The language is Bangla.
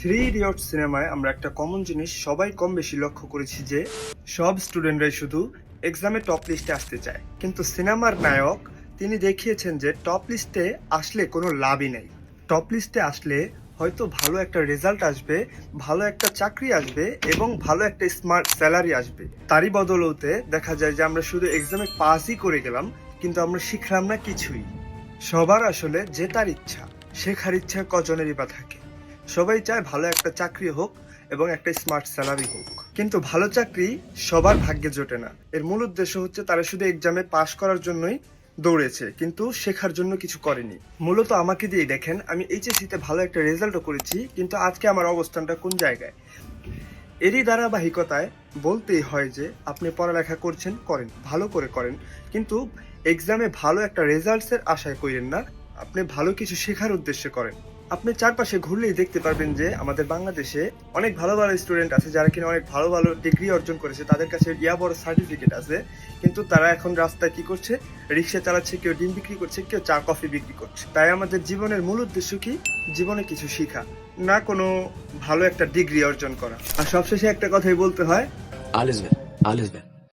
থ্রি ইডিয়ট সিনেমায় আমরা একটা কমন জিনিস সবাই কম বেশি লক্ষ্য করেছি যে সব স্টুডেন্টরাই শুধু এক্সামে টপ লিস্টে আসতে চায়, কিন্তু সিনেমার নায়ক তিনি দেখিয়েছেন যে টপ লিস্টে আসলে কোনো লাভই নেই। টপ লিস্টে আসলে হয়তো ভালো একটা রেজাল্ট আসবে, ভালো একটা চাকরি আসবে এবং ভালো একটা স্মার্ট স্যালারি আসবে। তারই বদৌলতে দেখা যায় যে আমরা শুধু এক্সামে পাসই করে গেলাম, কিন্তু আমরা শিখলাম না কিছুই। সবার আসলে জেতার ইচ্ছা, শেখার ইচ্ছা কজনেরই বা থাকে। সবাই চায় ভালো একটা চাকরি হোক এবং একটা স্মার্ট স্যালারি হোক, কিন্তু ভালো চাকরি সবার ভাগ্যে জোটে না। এর মূল উদ্দেশ্য হচ্ছে তারা শুধু এক্সামে পাশ করার জন্যই দৌড়েছে, কিন্তু শেখার জন্য কিছু করেনি। মূলত আমাকে দিয়ে দেখেন, আমি এইচএসসি তে ভালো একটা রেজাল্টও করেছি, কিন্তু আজকে আমার অবস্থানটা কোন জায়গায়। এরই ধারাবাহিকতায় বলতেই হয় যে আপনি পড়ালেখা করছেন, করেন, ভালো করে করেন, কিন্তু এক্সামে ভালো একটা রেজাল্টসের আশায় করেন না। আপনি ভালো কিছু শেখার উদ্দেশ্যে করেন। আপনি চারপাশে ঘুরলেই দেখতে পারবেন যে আমাদের বাংলাদেশে অনেক ভালো ভালো স্টুডেন্ট আছে যারা কিনা অনেক ভালো ভালো ডিগ্রি অর্জন করেছে, তাদের কাছে ইয়া বড় সার্টিফিকেট আছে, কিন্তু তারা এখন রাস্তায় কি করছে, রিক্সা চালাচ্ছে, কেউ ডিম বিক্রি করছে, কেউ চা কফি বিক্রি করছে। তাই আমাদের জীবনের মূল উদ্দেশ্য কি? জীবনে কিছু শেখা, না কোনো ভালো একটা ডিগ্রি অর্জন করা। আর সবশেষে একটা কথাই বলতে হয়, All is well. All is well.